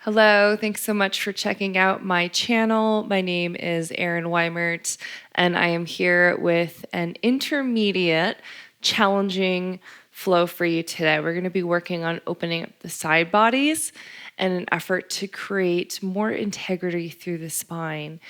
Hello, thanks so much for checking out my channel. My name is Erin Wimert, and I am here with an intermediate, challenging flow for you today. We're going to be working on opening up the side bodies in an effort to create more integrity through the spine.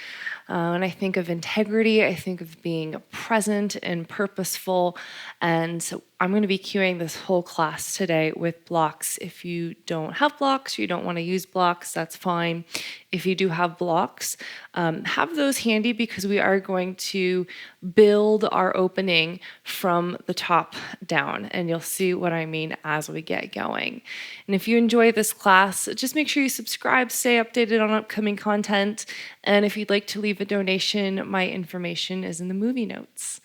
When I think of integrity, I think of being present and purposeful. And so I'm going to be cueing this whole class today with blocks. If you don't have blocks, you don't want to use blocks, that's fine. If you do have blocks, have those handy because we are going to build our opening from the top down. And you'll see what I mean as we get going. And if you enjoy this class, just make sure you subscribe, stay updated on upcoming content. And if you'd like to leave a donation, my information is in the movie notes.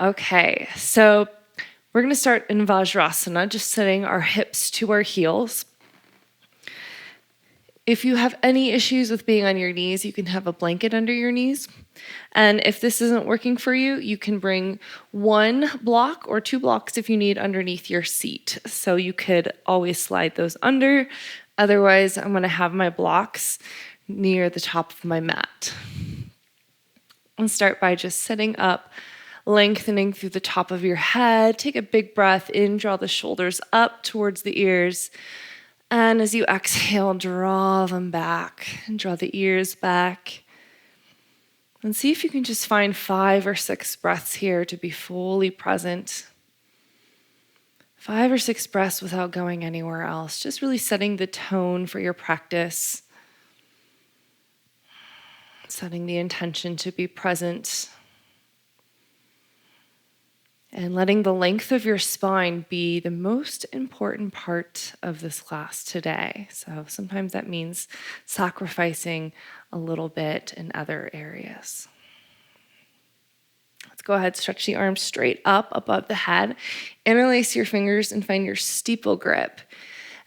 Okay, so we're going to start in Vajrasana, just setting our hips to our heels. If you have any issues with being on your knees, you can have a blanket under your knees. And if this isn't working for you, you can bring one block or two blocks if you need underneath your seat. So you could always slide those under. Otherwise, I'm going to have my blocks near the top of my mat. I'll start by just sitting up, lengthening through the top of your head. Take a big breath in, draw the shoulders up towards the ears. And as you exhale, draw them back and draw the ears back. And see if you can just find 5 or 6 breaths here to be fully present. 5 or 6 breaths without going anywhere else. Just really setting the tone for your practice. Setting the intention to be present. And letting the length of your spine be the most important part of this class today. So sometimes that means sacrificing a little bit in other areas. Let's go ahead, stretch the arms straight up above the head. Interlace your fingers and find your steeple grip.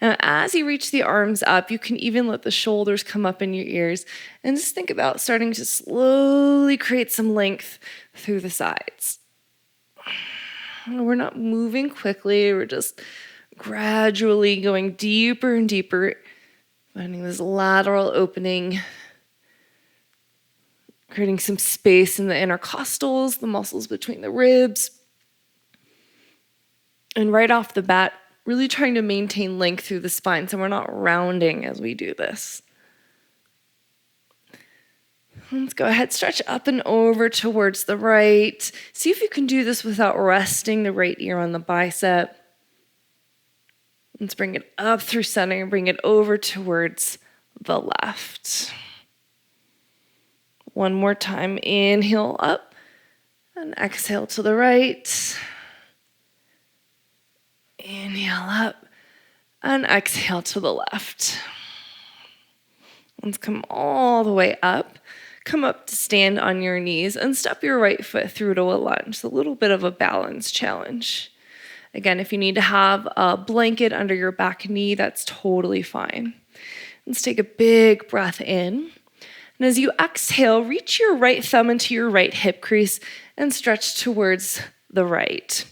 Now, as you reach the arms up, you can even let the shoulders come up in your ears. And just think about starting to slowly create some length through the sides. We're not moving quickly, we're just gradually going deeper and deeper, finding this lateral opening, creating some space in the intercostals, the muscles between the ribs. And right off the bat, really trying to maintain length through the spine so we're not rounding as we do this. Let's go ahead, stretch up and over towards the right. See if you can do this without resting the right ear on the bicep. Let's bring it up through center and bring it over towards the left. One more time, inhale up and exhale to the right. Inhale up and exhale to the left. Let's come all the way up. Come up to stand on your knees and step your right foot through to a lunge. It's a little bit of a balance challenge. Again, if you need to have a blanket under your back knee, that's totally fine. Let's take a big breath in. And as you exhale, reach your right thumb into your right hip crease and stretch towards the right.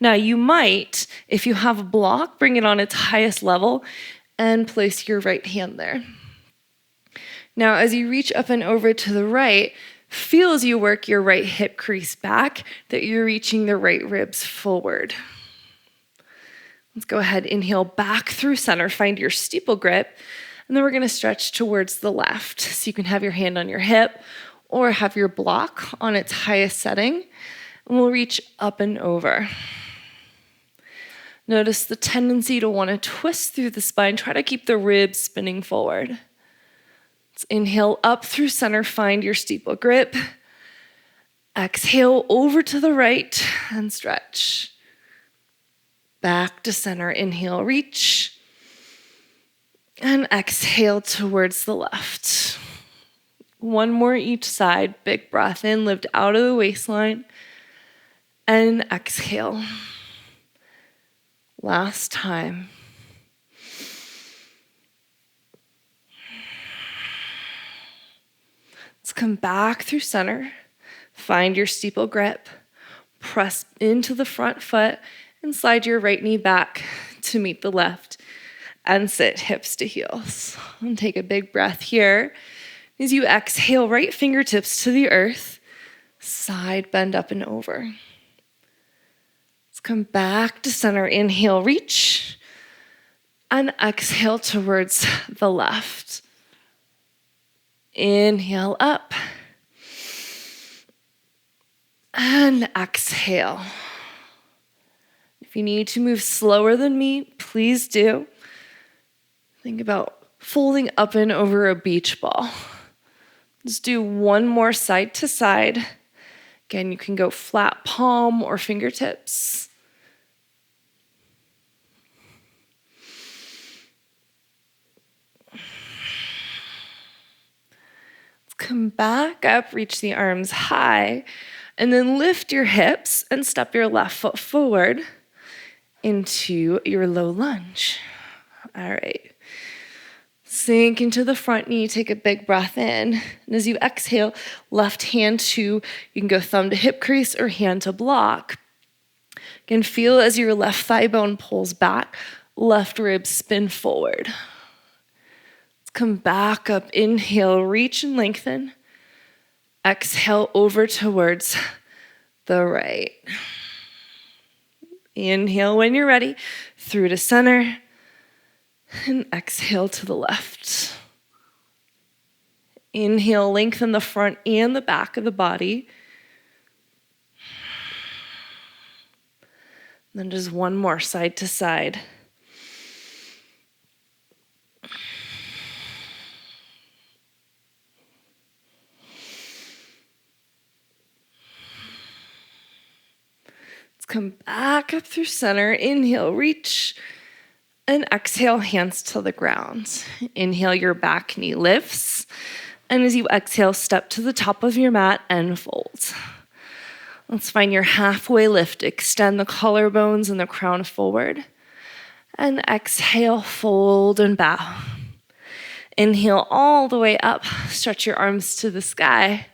Now you might, if you have a block, bring it on its highest level and place your right hand there. Now, as you reach up and over to the right, feel as you work your right hip crease back that you're reaching the right ribs forward. Let's go ahead, inhale back through center, find your steeple grip, and then we're going to stretch towards the left. So you can have your hand on your hip or have your block on its highest setting, and we'll reach up and over. Notice the tendency to want to twist through the spine. Try to keep the ribs spinning forward. Let's inhale up through center, find your steeple grip. Exhale over to the right and stretch. Back to center, inhale, reach. And exhale towards the left. One more each side, big breath in, lift out of the waistline. And exhale. Last time. Let's come back through center, find your steeple grip, press into the front foot, and slide your right knee back to meet the left. and sit hips to heels. And take a big breath here. As you exhale, right fingertips to the earth, side bend up and over. Let's come back to center. Inhale, reach, and exhale towards the left. Inhale up, and exhale. If you need to move slower than me, please do. Think about folding up and over a beach ball. Just do one more side to side. Again, you can go flat palm or fingertips. Let's come back up, reach the arms high, and then lift your hips and step your left foot forward into your low lunge. All right. Sink into the front knee, take a big breath in. And as you exhale, left hand you can go thumb to hip crease or hand to block. Again, feel as your left thigh bone pulls back, left rib spin forward. Let's come back up, inhale, reach and lengthen. Exhale over towards the right. Inhale when you're ready, through to center. And exhale to the left. Inhale, lengthen the front and the back of the body. Then just one more side to side. Let's come back up through center. Inhale, reach. And exhale, hands to the ground. Inhale, your back knee lifts. And as you exhale, step to the top of your mat and fold. Let's find your halfway lift. Extend the collarbones and the crown forward. And exhale, fold and bow. Inhale all the way up. Stretch your arms to the sky.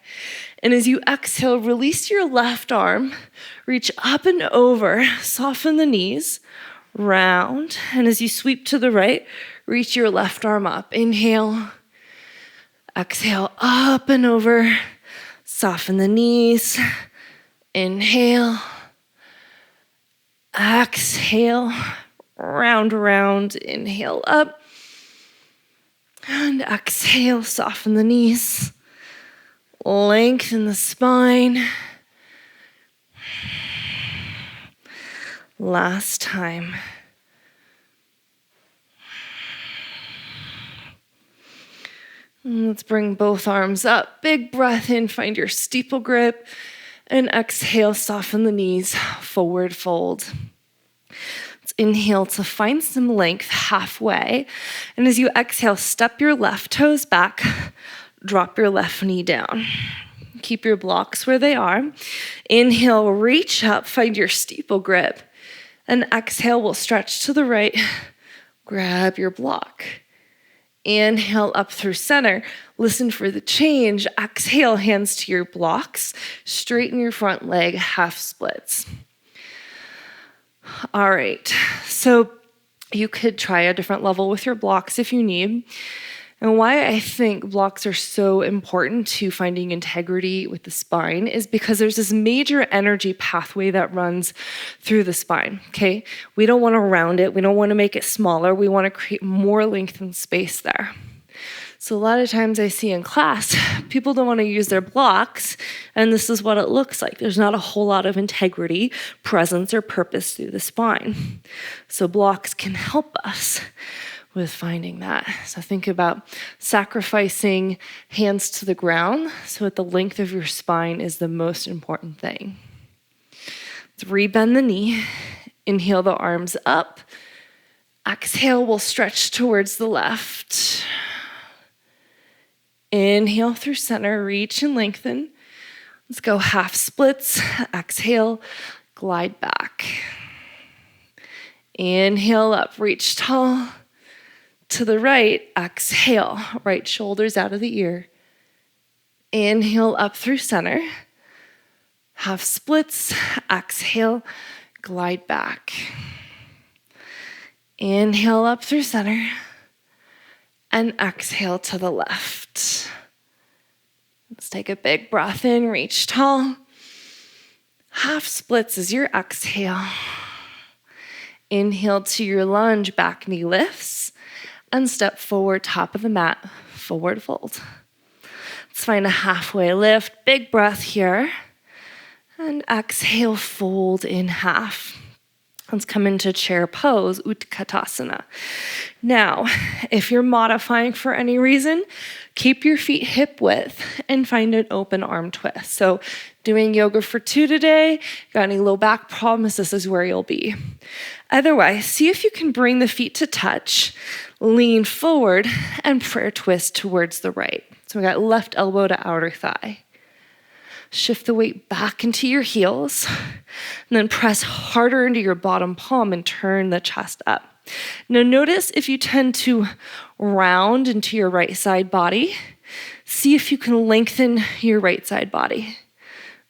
And as you exhale, release your left arm. Reach up and over. Soften the knees. Round, and as you sweep to the right, reach your left arm up. Inhale, exhale, up and over, soften the knees. Inhale, exhale, round, inhale up, and exhale, soften the knees, lengthen the spine. Last time. Let's bring both arms up. Big breath in, find your steeple grip. And exhale, soften the knees, forward fold. Let's inhale to find some length halfway. And as you exhale, step your left toes back, drop your left knee down. Keep your blocks where they are. Inhale, reach up, find your steeple grip. And exhale, we'll stretch to the right, grab your block. Inhale up through center, listen for the change. Exhale, hands to your blocks, straighten your front leg, half splits. All right, so you could try a different level with your blocks if you need. And why I think blocks are so important to finding integrity with the spine is because there's this major energy pathway that runs through the spine, okay? We don't want to round it. We don't want to make it smaller. We want to create more length and space there. So a lot of times I see in class, people don't want to use their blocks, and this is what it looks like. There's not a whole lot of integrity, presence, or purpose through the spine. So blocks can help us with finding that. So think about sacrificing hands to the ground so that the length of your spine is the most important thing. Let's rebend the knee. Inhale the arms up. Exhale, we'll stretch towards the left. Inhale through center, reach and lengthen. Let's go half splits. Exhale, glide back. Inhale up, reach tall. To the right, exhale, right shoulders out of the ear. Inhale up through center. Half splits, exhale, glide back. Inhale up through center. And exhale to the left. Let's take a big breath in, reach tall. Half splits as your exhale. Inhale to your lunge, back knee lifts. And step forward, top of the mat, forward fold. Let's find a halfway lift, big breath here. And exhale, fold in half. Let's come into chair pose, Utkatasana. Now, if you're modifying for any reason, keep your feet hip width and find an open arm twist. So doing yoga for 2 today, got any low back problems, this is where you'll be. Otherwise, see if you can bring the feet to touch, lean forward, and prayer twist towards the right. So we got left elbow to outer thigh. Shift the weight back into your heels, and then press harder into your bottom palm and turn the chest up. Now notice if you tend to round into your right side body, see if you can lengthen your right side body.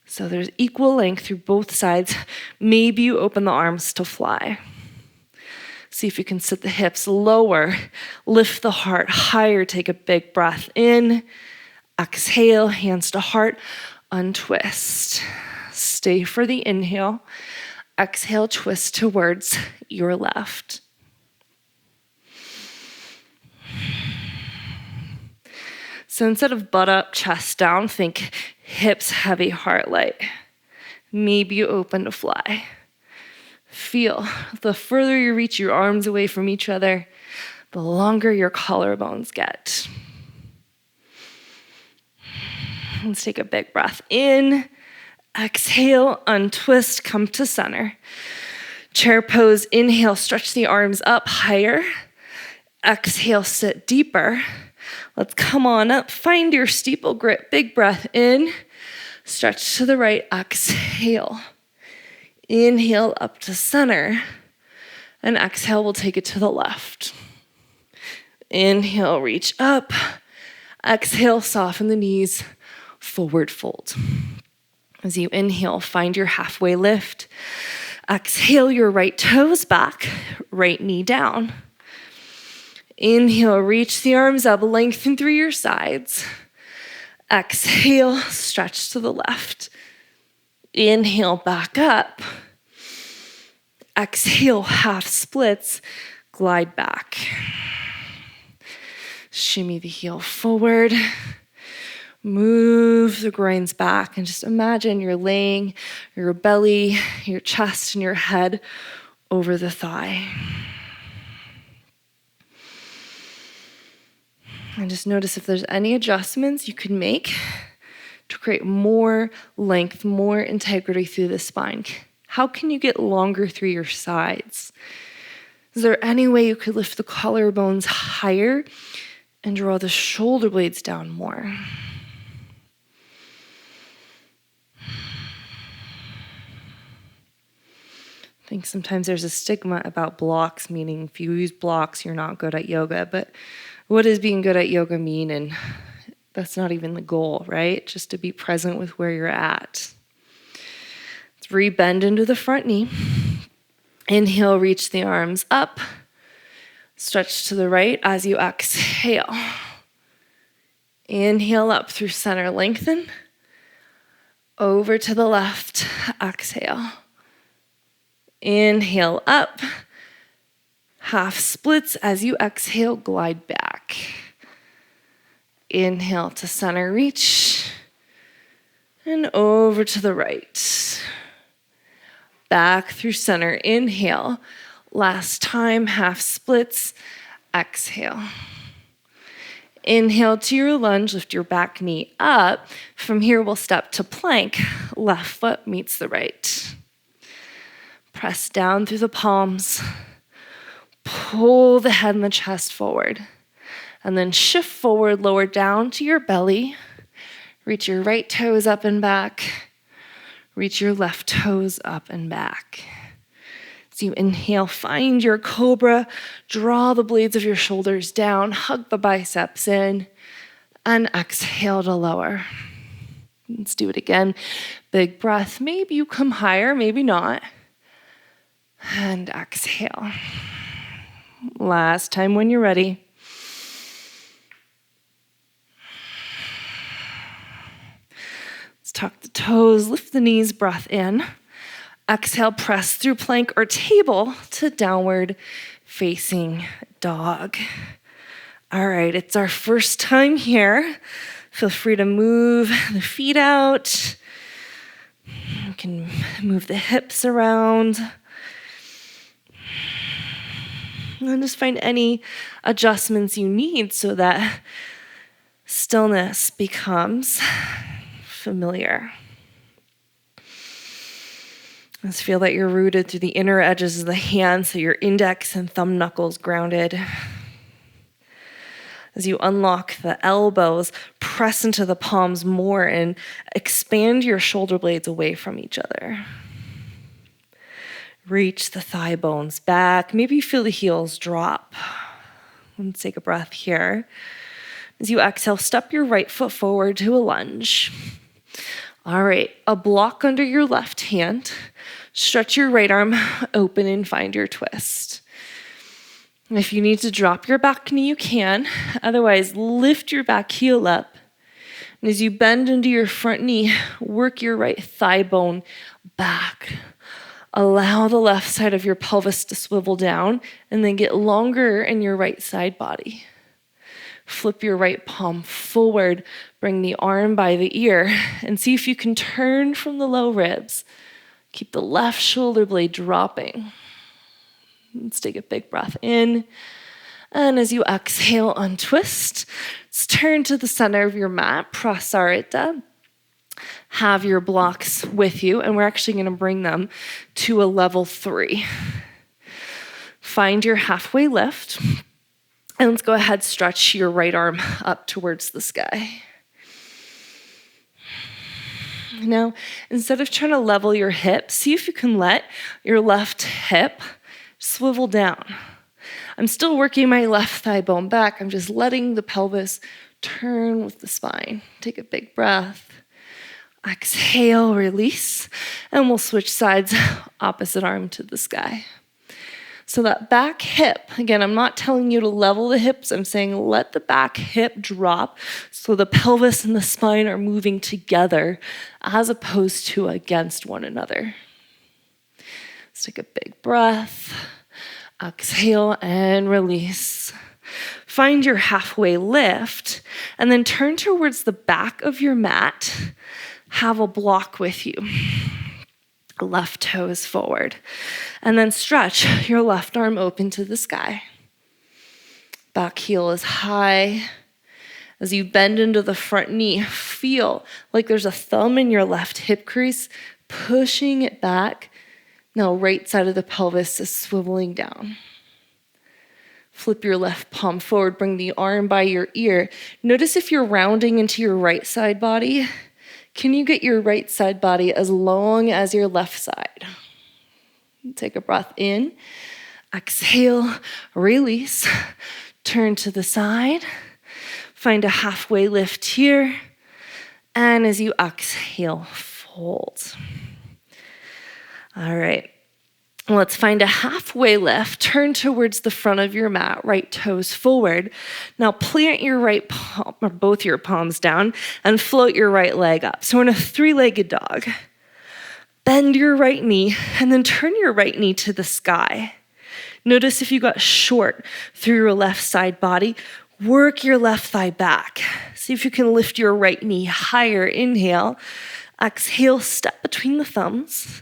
So there's equal length through both sides. Maybe you open the arms to fly. See if you can sit the hips lower, lift the heart higher, take a big breath in, exhale, hands to heart, untwist. Stay for the inhale. Exhale, twist towards your left. So instead of butt up, chest down, think hips heavy, heart light. Maybe you open to fly. Feel the further you reach your arms away from each other, the longer your collarbones get. Let's take a big breath in. Exhale, untwist, come to center. Chair pose, inhale, stretch the arms up higher. Exhale, sit deeper. Let's come on up, find your steeple grip, big breath in. Stretch to the right, exhale. Inhale up to center. And exhale, we'll take it to the left. Inhale, reach up. Exhale, soften the knees. Forward fold. As you inhale, find your halfway lift. Exhale your right toes back, right knee down. Inhale, reach the arms up, lengthen through your sides. Exhale, stretch to the left. Inhale, back up. Exhale, half splits, glide back. Shimmy the heel forward. Move the groins back and just imagine you're laying your belly, your chest, and your head over the thigh. And just notice if there's any adjustments you can make to create more length, more integrity through the spine. How can you get longer through your sides? Is there any way you could lift the collarbones higher and draw the shoulder blades down more? I think sometimes there's a stigma about blocks, meaning if you use blocks, you're not good at yoga. But what does being good at yoga mean? And that's not even the goal, right? Just to be present with where you're at. Let's re-bend into the front knee. Inhale, reach the arms up. Stretch to the right as you exhale. Inhale up through center, lengthen. Over to the left, exhale. Inhale up. Half splits as you exhale, glide back. Inhale to center, reach. And over to the right. Back through center, inhale. Last time, half splits, exhale. Inhale to your lunge, lift your back knee up. From here, we'll step to plank. Left foot meets the right. Press down through the palms. Pull the head and the chest forward. And then shift forward, lower down to your belly. Reach your right toes up and back. Reach your left toes up and back. As you inhale, find your cobra. Draw the blades of your shoulders down. Hug the biceps in. And exhale to lower. Let's do it again. Big breath. Maybe you come higher, maybe not. And exhale. Last time when you're ready. Let's tuck the toes, lift the knees, breath in. Exhale, press through plank or table to downward facing dog. All right, it's our first time here. Feel free to move the feet out. You can move the hips around. And just find any adjustments you need so that stillness becomes familiar. Just feel that you're rooted through the inner edges of the hands, so your index and thumb knuckles grounded. As you unlock the elbows, press into the palms more and expand your shoulder blades away from each other. Reach the thigh bones back. Maybe feel the heels drop. Let's take a breath here. As you exhale, step your right foot forward to a lunge. All right, a block under your left hand. Stretch your right arm open and find your twist. If you need to drop your back knee, you can. Otherwise, lift your back heel up. And as you bend into your front knee, work your right thigh bone back. Allow the left side of your pelvis to swivel down and then get longer in your right side body. Flip your right palm forward, bring the arm by the ear, and see if you can turn from the low ribs. Keep the left shoulder blade dropping. Let's take a big breath in. And as you exhale, untwist. Let's turn to the center of your mat, prasarita. Have your blocks with you, and we're actually going to bring them to a level 3. Find your halfway lift, and let's go ahead, stretch your right arm up towards the sky. Now, instead of trying to level your hip, see if you can let your left hip swivel down. I'm still working my left thigh bone back. I'm just letting the pelvis turn with the spine. Take a big breath. Exhale, release, and we'll switch sides, opposite arm to the sky. So that back hip, again, I'm not telling you to level the hips. I'm saying let the back hip drop so the pelvis and the spine are moving together as opposed to against one another. Let's take a big breath. Exhale and release. Find your halfway lift and then turn towards the back of your mat. Have a block with you. Left toes forward. And then stretch your left arm open to the sky. Back heel is high. As you bend into the front knee, feel like there's a thumb in your left hip crease, pushing it back. Now right side of the pelvis is swiveling down. Flip your left palm forward, bring the arm by your ear. Notice if you're rounding into your right side body, can you get your right side body as long as your left side? Take a breath in. Exhale, release. Turn to the side. Find a halfway lift here. And as you exhale, fold. All right. Let's find a halfway lift. Turn towards the front of your mat, right toes forward. Now plant your right palm, or both your palms down, and float your right leg up. So we're in a 3-legged dog. Bend your right knee, and then turn your right knee to the sky. Notice if you got short through your left side body, work your left thigh back. See if you can lift your right knee higher. Inhale. Exhale, step between the thumbs.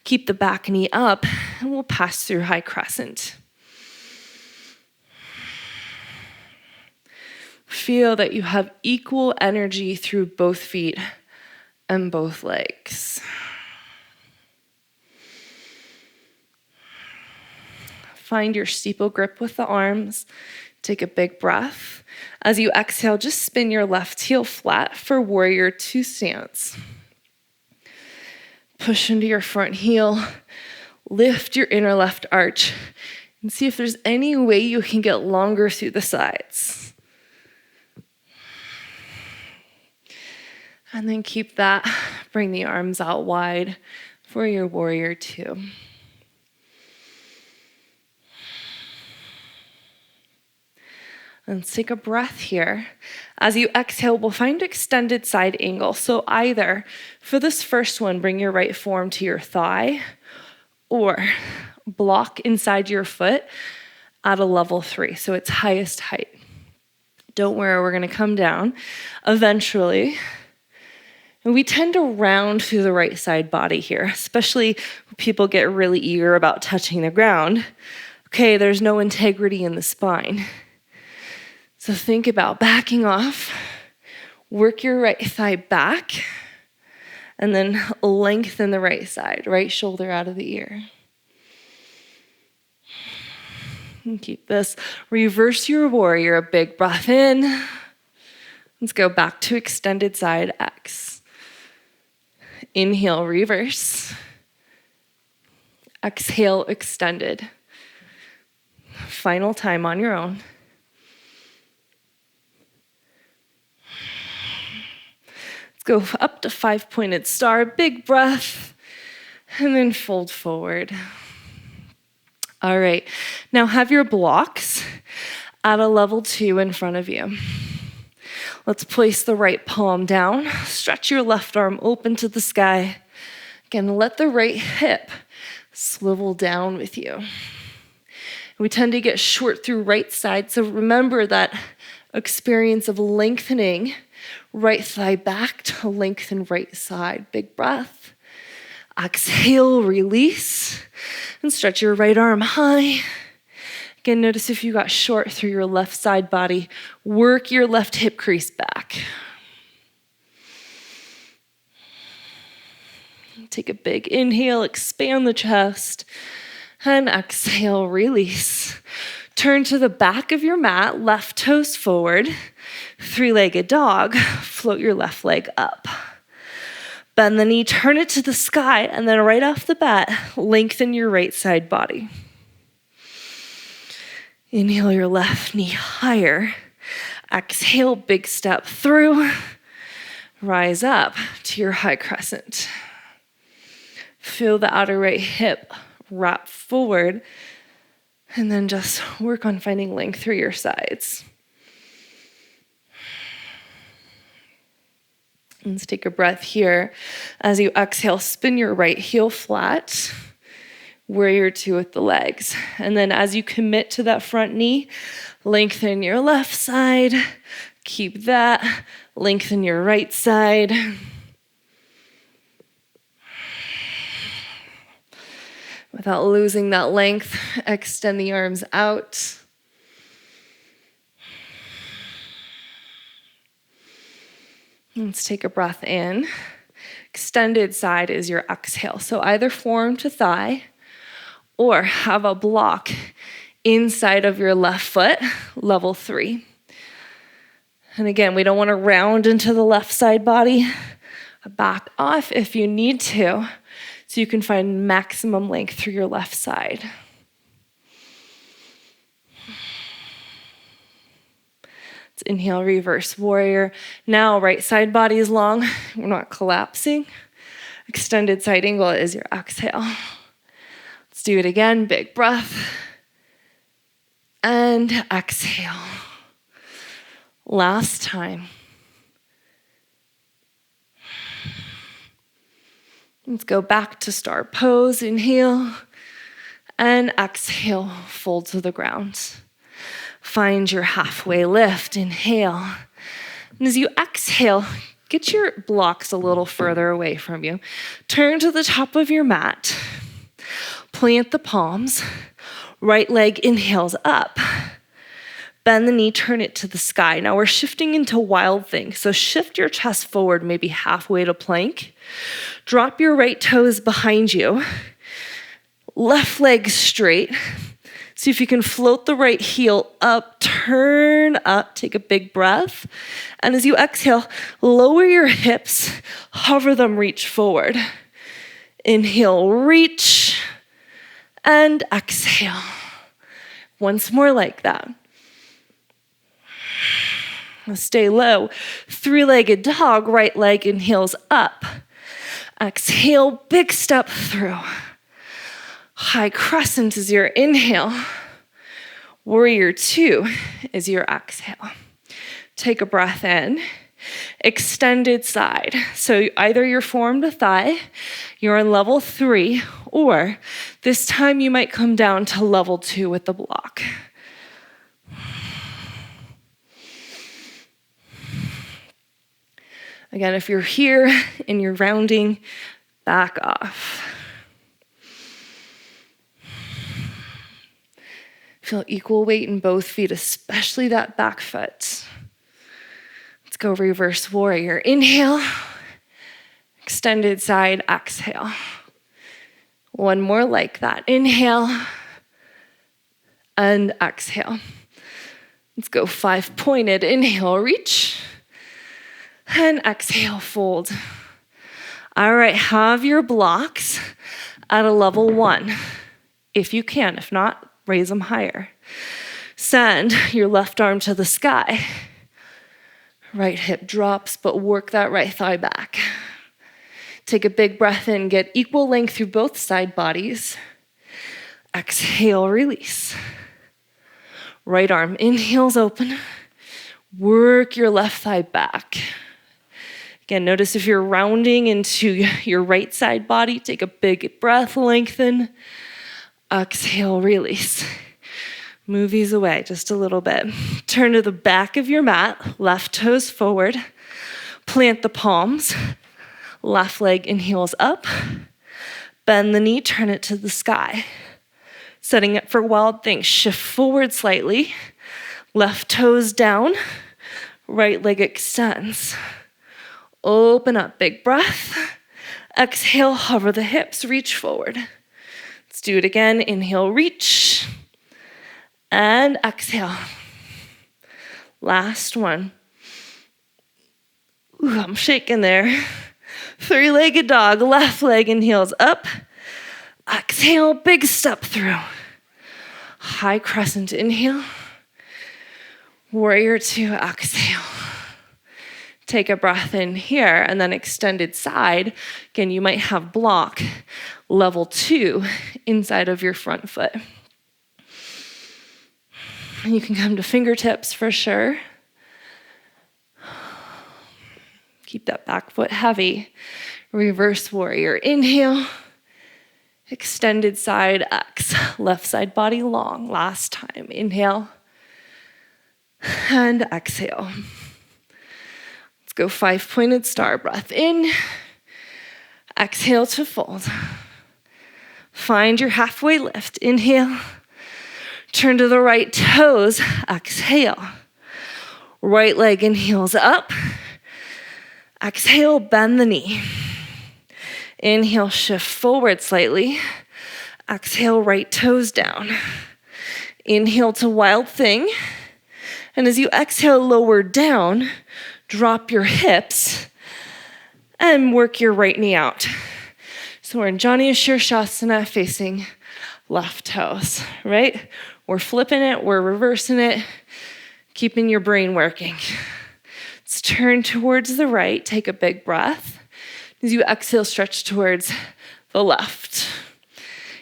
Keep the back knee up, and we'll pass through high crescent. Feel that you have equal energy through both feet and both legs. Find your steeple grip with the arms. Take a big breath. As you exhale, just spin your left heel flat for warrior 2 stance. Push into your front heel, lift your inner left arch, and see if there's any way you can get longer through the sides. And then keep that, bring the arms out wide for your warrior 2. And let's take a breath here. As you exhale, we'll find extended side angle. So either, for this first one, bring your right forearm to your thigh, or block inside your foot at a level 3, so it's highest height. Don't worry, we're gonna come down eventually. And we tend to round through the right side body here, especially when people get really eager about touching the ground. Okay, there's no integrity in the spine. So think about backing off, work your right thigh back, and then lengthen the right side, right shoulder out of the ear. And keep this. Reverse your warrior, a big breath in. Let's go back to extended side X. Inhale, reverse. Exhale, extended. Final time on your own. Let's go up to 5-pointed star, big breath, and then fold forward. All right, now have your blocks at a level 2 in front of you. Let's place the right palm down, stretch your left arm open to the sky. Again, let the right hip swivel down with you. We tend to get short through right side, so remember that experience of lengthening right thigh back to lengthen right side. Big breath. Exhale, release, and stretch your right arm high. Again, notice if you got short through your left side body, work your left hip crease back. Take a big inhale, expand the chest, and exhale, release. Turn to the back of your mat, left toes forward, 3-legged dog, float your left leg up. Bend the knee, turn it to the sky, and then right off the bat, lengthen your right side body. Inhale your left knee higher. Exhale, big step through. Rise up to your high crescent. Feel the outer right hip wrap forward, and then just work on finding length through your sides. Let's take a breath here. As you exhale, spin your right heel flat. Warrior 2 with the legs. And then as you commit to that front knee, lengthen your left side. Keep that. Lengthen your right side. Without losing that length, extend the arms out. Let's take a breath in. Extended side is your exhale. So either forearm to thigh, or have a block inside of your left foot, level 3. And again, we don't want to round into the left side body. Back off if you need to, so you can find maximum length through your left side. Let's inhale, reverse warrior. Now, right side body is long. We're not collapsing. Extended side angle is your exhale. Let's do it again. Big breath. And exhale. Last time. Let's go back to star pose. Inhale. And exhale. Fold to the ground. Find your halfway lift. Inhale. And as you exhale, get your blocks a little further away from you. Turn to the top of your mat. Plant the palms. Right leg inhales up. Bend the knee, turn it to the sky. Now we're shifting into wild thing. So shift your chest forward, maybe halfway to plank. Drop your right toes behind you. Left leg straight. See if you can float the right heel up, turn up, take a big breath. And as you exhale, lower your hips, hover them, reach forward. Inhale, reach, and exhale. Once more like that. Stay low. 3-legged dog, right leg inhales up. Exhale, big step through. High crescent is your inhale. Warrior two is your exhale. Take a breath in. Extended side. So either you're formed a thigh, you're on level 3, or this time you might come down to level 2 with the block. Again, if you're here and you're rounding, back off. Feel equal weight in both feet, especially that back foot. Let's go reverse warrior. Inhale, extended side, exhale. One more like that. Inhale and exhale. Let's go 5 pointed. Inhale, reach. And exhale, fold. All right, have your blocks at a level 1. If you can, if not, raise them higher. Send your left arm to the sky. Right hip drops, but work that right thigh back. Take a big breath in, get equal length through both side bodies. Exhale, release. Right arm inhales open. Work your left thigh back. Again, notice if you're rounding into your right side body, take a big breath, lengthen. Exhale, release. Move these away just a little bit. Turn to the back of your mat, left toes forward. Plant the palms. Left leg inhales up. Bend the knee, turn it to the sky. Setting up for wild things. Shift forward slightly. Left toes down. Right leg extends. Open up, big breath. Exhale, hover the hips, reach forward. Let's do it again. Inhale, reach. And exhale. Last one. Ooh, I'm shaking there. 3-legged dog, left leg inhales up. Exhale, big step through. High crescent inhale. Warrior two, exhale. Take a breath in here and then extended side. Again, you might have block level 2 inside of your front foot. You can come to fingertips for sure. Keep that back foot heavy. Reverse warrior. Inhale. Extended side X. Left side body long. Last time. Inhale. And exhale. Let's go 5-pointed star. Breath in. Exhale to fold. Find your halfway lift. Inhale. Turn to the right toes. Exhale. Right leg inhales up. Exhale, bend the knee. Inhale, shift forward slightly. Exhale, right toes down. Inhale to wild thing. And as you exhale, lower down, drop your hips and work your right knee out. So we're in Jani Shirshasana facing left toes, right? We're flipping it, we're reversing it, keeping your brain working. Let's turn towards the right, take a big breath. As you exhale, stretch towards the left.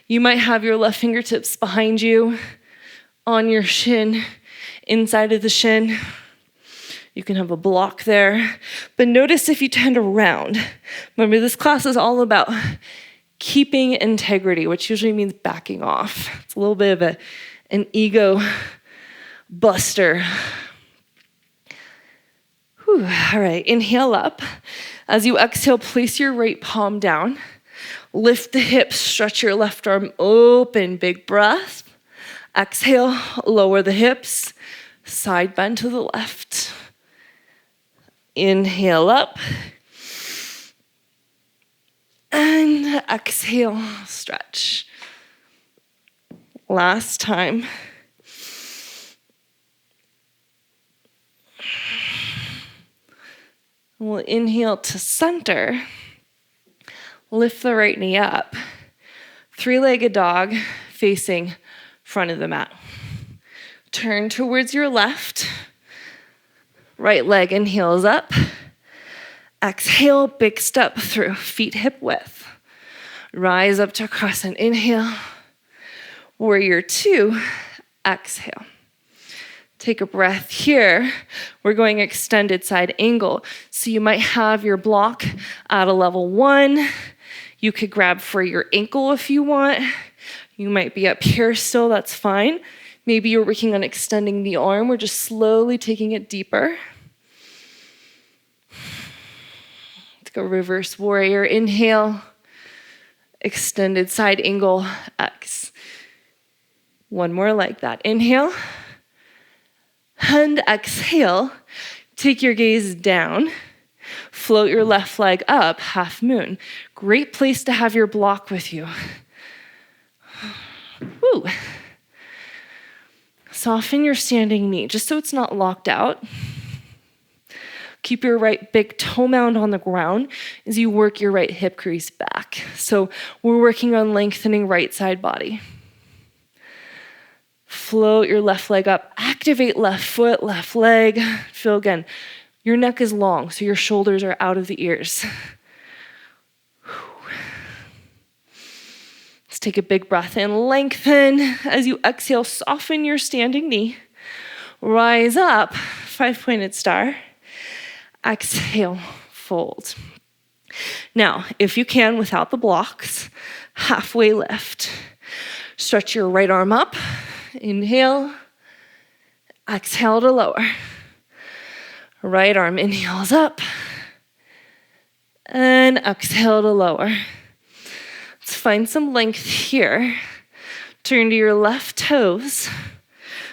You might have your left fingertips behind you, on your shin, inside of the shin. You can have a block there. But notice if you tend to round. Remember, this class is all about keeping integrity, which usually means backing off. It's a little bit of an ego buster. Whew. All right, inhale up. As you exhale, place your right palm down. Lift the hips, stretch your left arm open, big breath. Exhale, lower the hips, side bend to the left. Inhale up. And exhale, stretch. Last time. We'll inhale to center. Lift the right knee up. 3-legged dog facing front of the mat. Turn towards your left. Right leg inhales up. Exhale, big step through, feet hip width. Rise up to crescent, inhale. Warrior two, exhale. Take a breath here. We're going extended side angle. So you might have your block at a level 1. You could grab for your ankle if you want. You might be up here still, that's fine. Maybe you're working on extending the arm. We're just slowly taking it deeper. Let's go reverse warrior. Inhale, extended side angle, X. One more like that. Inhale. And exhale, take your gaze down, float your left leg up, half moon. Great place to have your block with you. Woo. Soften your standing knee, just so it's not locked out. Keep your right big toe mound on the ground as you work your right hip crease back. So we're working on lengthening right side body. Float your left leg up, activate left foot, left leg. Feel again, your neck is long, so your shoulders are out of the ears. Let's take a big breath in, lengthen. As you exhale, soften your standing knee. Rise up, 5-pointed star. Exhale, fold. Now, if you can, without the blocks, halfway lift. Stretch your right arm up. Inhale, exhale to lower. Right arm inhales up, and exhale to lower. Let's find some length here. Turn to your left toes.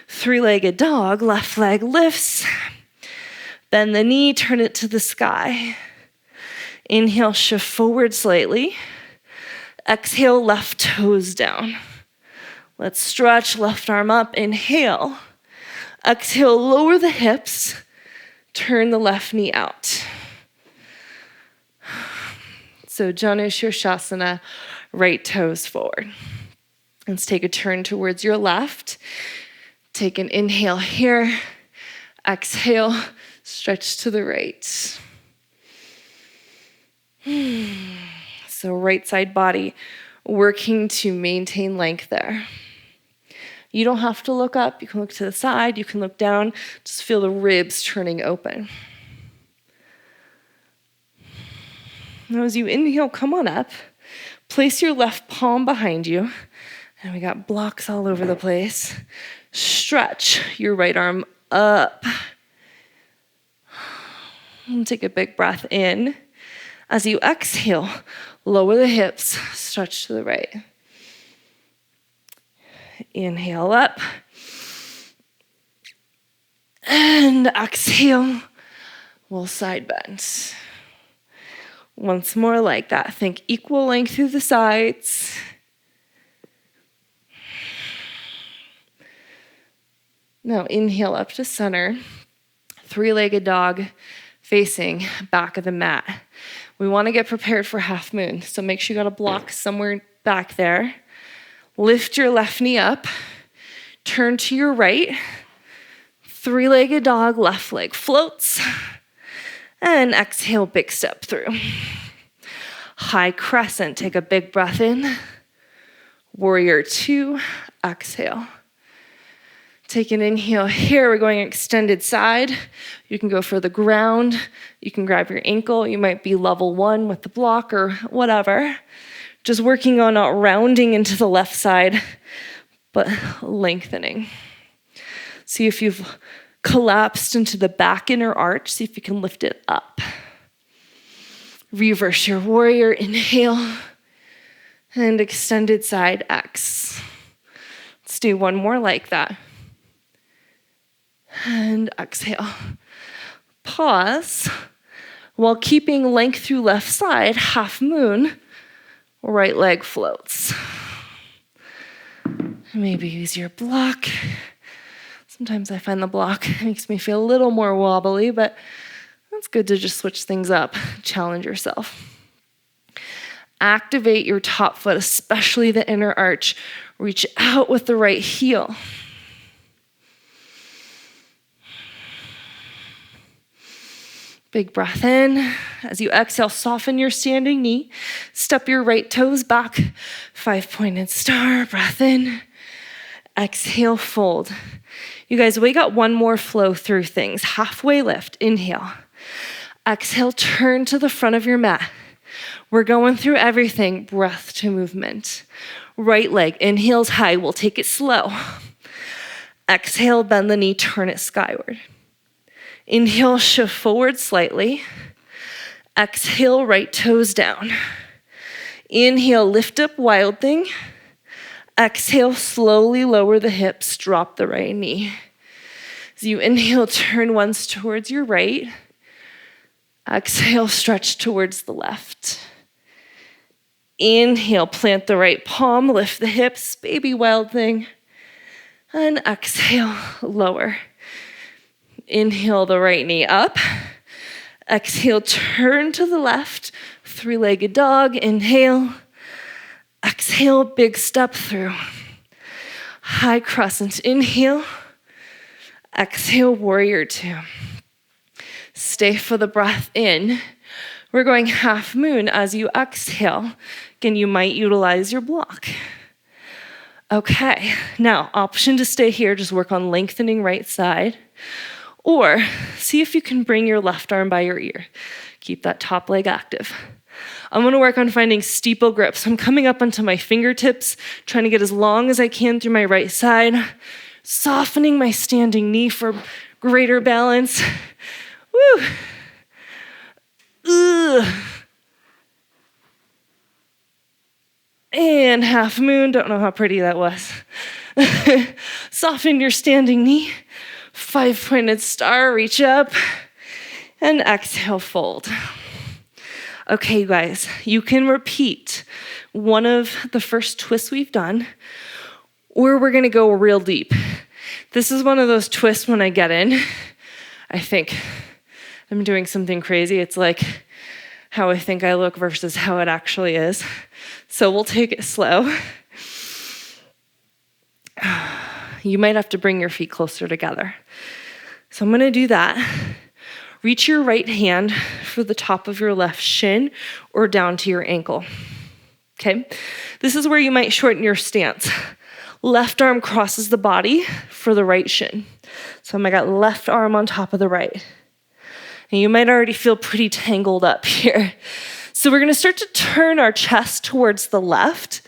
3-legged dog, left leg lifts. Bend the knee, turn it to the sky. Inhale, shift forward slightly. Exhale, left toes down. Let's stretch, left arm up, inhale. Exhale, lower the hips, turn the left knee out. So Janu Shirshasana, right toes forward. Let's take a turn towards your left. Take an inhale here. Exhale, stretch to the right. So right side body, working to maintain length there. You don't have to look up. You can look to the side. You can look down. Just feel the ribs turning open. Now as you inhale, come on up. Place your left palm behind you. And we got blocks all over the place. Stretch your right arm up. And take a big breath in. As you exhale, lower the hips, stretch to the right. Inhale up. And exhale, we'll side bend. Once more like that. Think equal length through the sides. Now inhale up to center. 3-legged dog facing back of the mat. We want to get prepared for half moon, so make sure you got a block somewhere back there. Lift your left knee up, turn to your right, 3-legged dog, left leg floats, and exhale, big step through. High crescent, take a big breath in. Warrior 2, exhale. Take an inhale here. We're going extended side. You can go for the ground. You can grab your ankle. You might be level 1 with the block or whatever. Just working on not rounding into the left side, but lengthening. See if you've collapsed into the back inner arch. See if you can lift it up. Reverse your warrior. Inhale. And extended side X. Let's do one more like that. And exhale. Pause. While keeping length through left side, half moon, right leg floats. Maybe use your block. Sometimes I find the block makes me feel a little more wobbly, but it's good to just switch things up, challenge yourself. Activate your top foot, especially the inner arch. Reach out with the right heel. Big breath in. As you exhale, soften your standing knee. Step your right toes back. 5-pointed star. Breath in. Exhale, fold. You guys, we got one more flow through things. Halfway lift, inhale. Exhale, turn to the front of your mat. We're going through everything, breath to movement. Right leg, inhales high, we'll take it slow. Exhale, bend the knee, turn it skyward. Inhale, shift forward slightly. Exhale, right toes down. Inhale, lift up, wild thing. Exhale, slowly lower the hips, drop the right knee. As you inhale, turn once towards your right. Exhale, stretch towards the left. Inhale, plant the right palm, lift the hips, baby wild thing. And exhale, lower. Inhale, the right knee up. Exhale, turn to the left, three-legged dog, inhale. Exhale, big step through. High crescent, inhale. Exhale, warrior two. Stay for the breath in. We're going half moon as you exhale. Again, you might utilize your block. Okay, now option to stay here, just work on lengthening right side. Or see if you can bring your left arm by your ear. Keep that top leg active. I'm gonna work on finding steeple grip. So I'm coming up onto my fingertips, trying to get as long as I can through my right side, softening my standing knee for greater balance. Woo! Ugh. And half moon, don't know how pretty that was. Soften your standing knee. 5-pointed star, reach up. And exhale, fold. Okay, guys, you can repeat one of the first twists we've done, or we're gonna go real deep. This is one of those twists when I get in, I think I'm doing something crazy. It's like how I think I look versus how it actually is. So we'll take it slow. You might have to bring your feet closer together. So I'm gonna do that. Reach your right hand for the top of your left shin or down to your ankle. Okay? This is where you might shorten your stance. Left arm crosses the body for the right shin. So I got left arm on top of the right. And you might already feel pretty tangled up here. So we're gonna start to turn our chest towards the left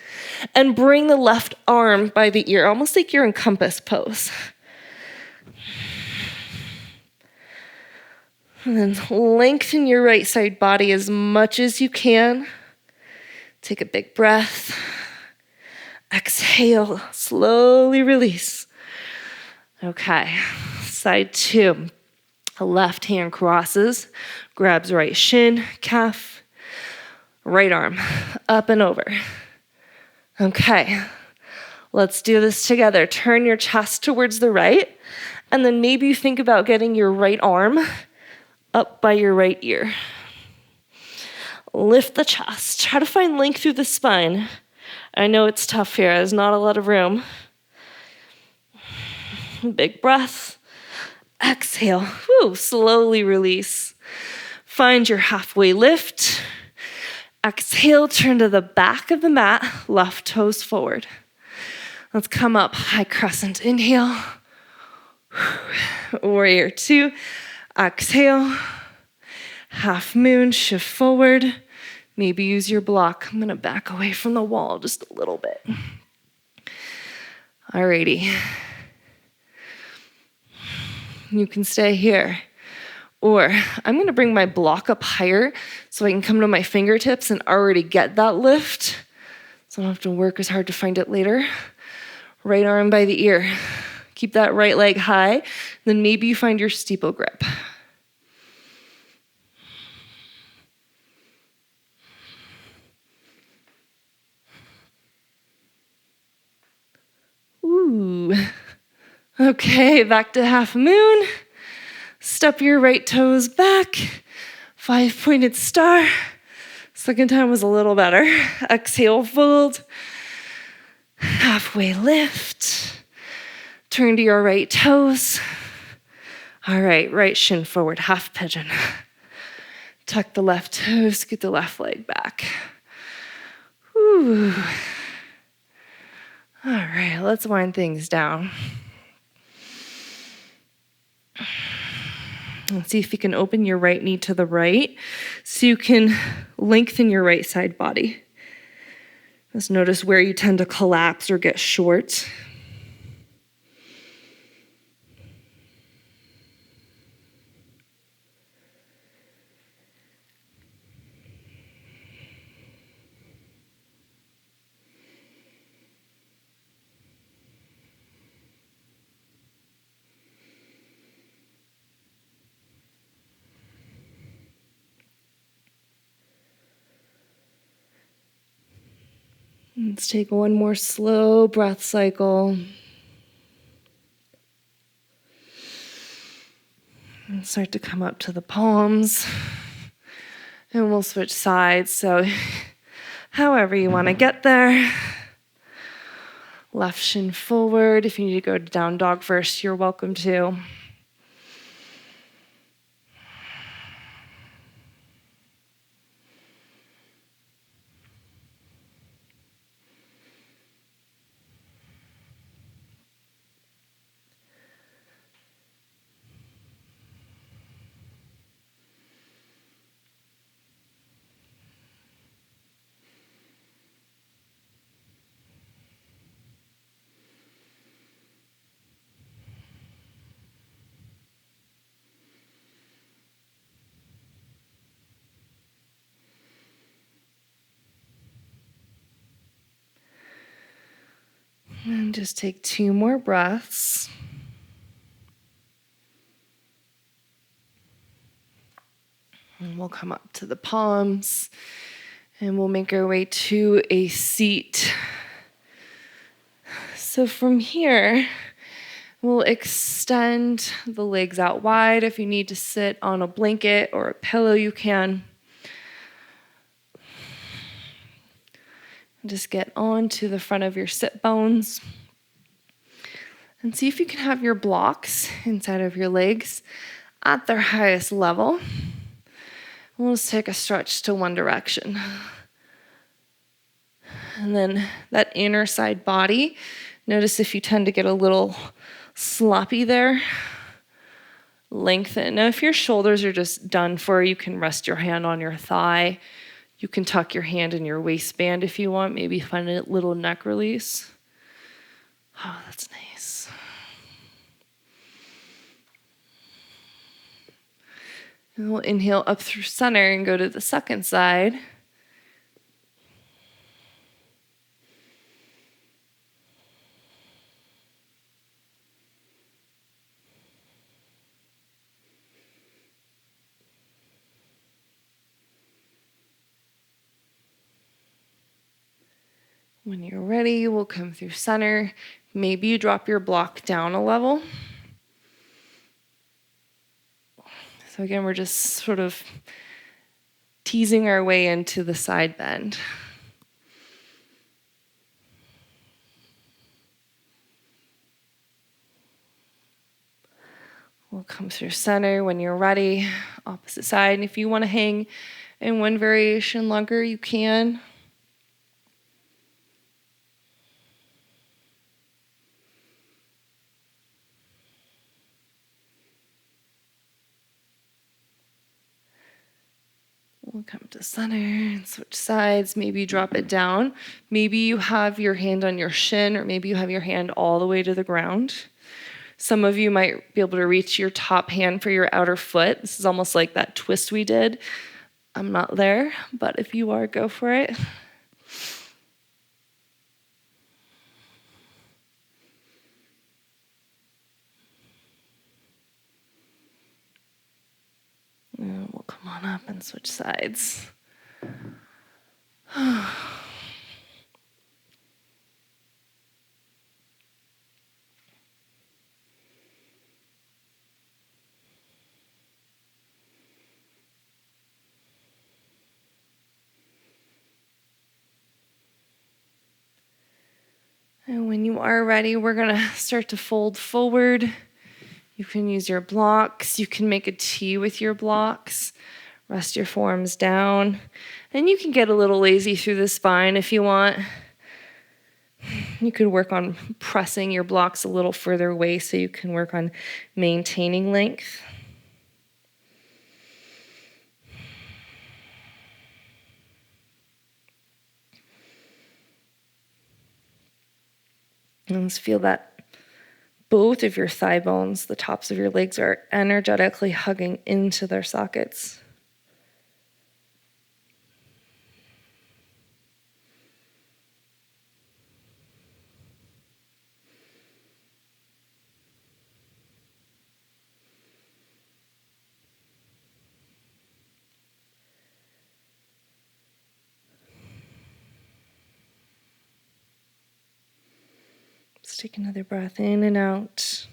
and bring the left arm by the ear, almost like you're in compass pose. And then lengthen your right side body as much as you can. Take a big breath. Exhale, slowly release. Okay, side two. Left hand crosses, grabs right shin, calf, right arm, up and over. Okay, let's do this together. Turn your chest towards the right, and then maybe you think about getting your right arm up by your right ear. Lift the chest. Try to find length through the spine. I know it's tough here. There's not a lot of room. Big breath. Exhale. Woo, slowly release. Find your halfway lift. Exhale, turn to the back of the mat, left toes forward. Let's come up, high crescent. Inhale. Warrior two. Exhale. Half moon, shift forward. Maybe use your block. I'm gonna back away from the wall just a little bit. Alrighty. You can stay here. Or I'm gonna bring my block up higher so I can come to my fingertips and already get that lift. So I don't have to work as hard to find it later. Right arm by the ear. Keep that right leg high. Then maybe you find your steeple grip. Ooh. Okay, back to half moon. Step your right toes back. 5-pointed star. Second time was a little better. Exhale, fold. Halfway lift. Turn to your right toes. All right, right shin forward, half pigeon. Tuck the left toes, scoot the left leg back. Ooh. All right, let's wind things down. Let's see if you can open your right knee to the right so you can lengthen your right side body. Just notice where you tend to collapse or get short. Let's take one more slow breath cycle. And start to come up to the palms. And we'll switch sides. So however you want to get there. Left shin forward. If you need to go to down dog first, you're welcome to. And just take 2 more breaths. And we'll come up to the palms. And we'll make our way to a seat. So from here, we'll extend the legs out wide. If you need to sit on a blanket or a pillow, you can. Just get onto the front of your sit bones. And see if you can have your blocks inside of your legs at their highest level. We'll just take a stretch to one direction. And then that inner side body, notice if you tend to get a little sloppy there. Lengthen. Now, if your shoulders are just done for, you can rest your hand on your thigh. You can tuck your hand in your waistband if you want. Maybe find a little neck release. Oh, that's nice. And we'll inhale up through center and go to the second side. When you're ready, we'll come through center. Maybe you drop your block down a level. So again, we're just sort of teasing our way into the side bend. We'll come through center. When you're ready, opposite side. And if you want to hang in one variation longer, you can. We'll come to center and switch sides. Maybe drop it down. Maybe you have your hand on your shin, or maybe you have your hand all the way to the ground. Some of you might be able to reach your top hand for your outer foot. This is almost like that twist we did. I'm not there, but if you are, go for it. And we'll come on up and switch sides. And when you are ready, we're going to start to fold forward. You can use your blocks. You can make a T with your blocks. Rest your forearms down. And you can get a little lazy through the spine if you want. You could work on pressing your blocks a little further away so you can work on maintaining length. And let's feel that both of your thigh bones, the tops of your legs, are energetically hugging into their sockets. Let's take another breath in and out.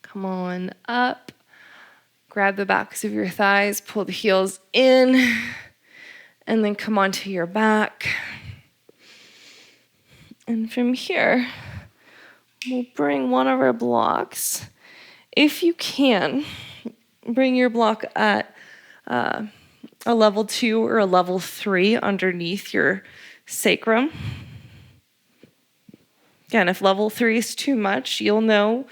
Come on up. Grab the backs of your thighs, pull the heels in, and then come onto your back. And from here, we'll bring one of our blocks. If you can, bring your block at a level 2 or a level 3 underneath your sacrum. Again, if level 3 is too much, you'll know.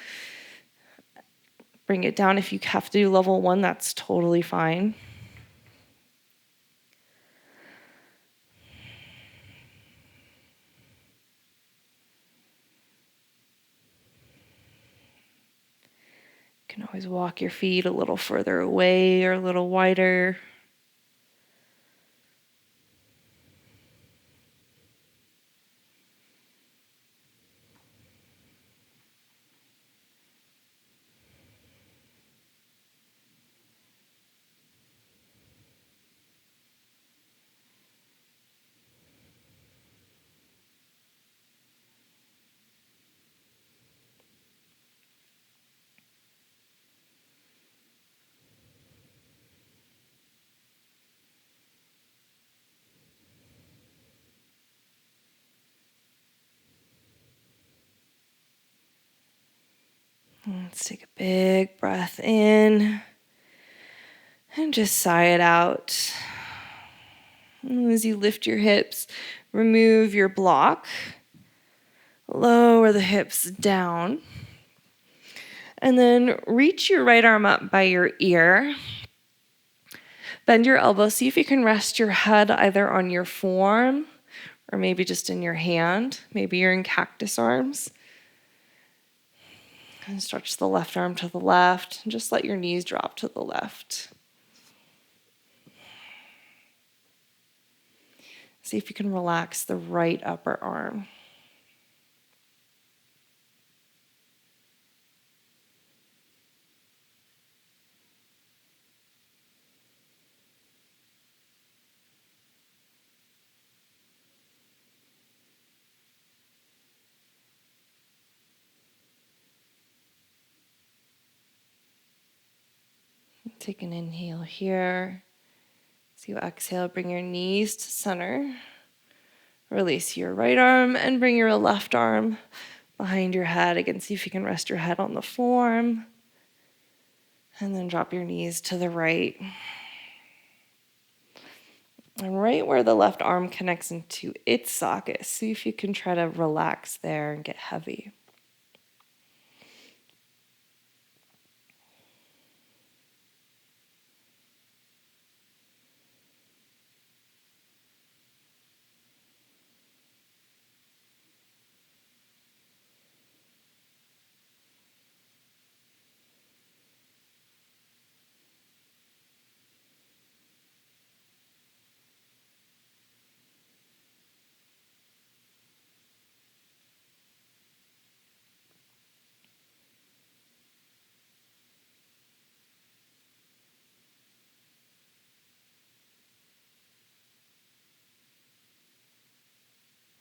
Bring it down. If you have to do level 1, that's totally fine. You can always walk your feet a little further away or a little wider. Let's take a big breath in and just sigh it out. And as you lift your hips, remove your block, lower the hips down, and then reach your right arm up by your ear. Bend your elbow. See if you can rest your head either on your forearm or maybe just in your hand. Maybe you're in cactus arms. And stretch the left arm to the left. And just let your knees drop to the left. See if you can relax the right upper arm. Take an inhale here. As you exhale, bring your knees to center. Release your right arm and bring your left arm behind your head. Again, see if you can rest your head on the forearm. And then drop your knees to the right. And right where the left arm connects into its socket, see if you can try to relax there and get heavy.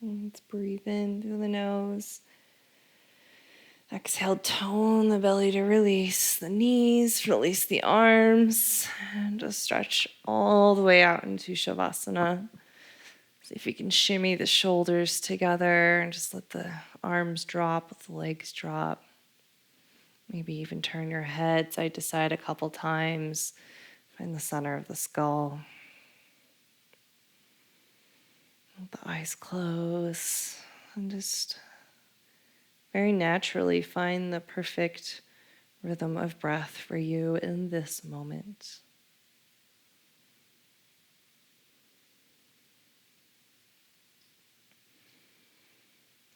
Let's breathe in through the nose. Exhale, tone the belly to release the knees, release the arms, and just stretch all the way out into Shavasana. See if you can shimmy the shoulders together and just let the arms drop, let the legs drop. Maybe even turn your head side to side a couple times. Find the center of the skull. Let the eyes close. And just very naturally find the perfect rhythm of breath for you in this moment.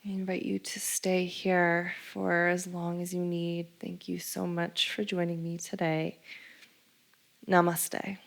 I invite you to stay here for as long as you need. Thank you so much for joining me today. Namaste.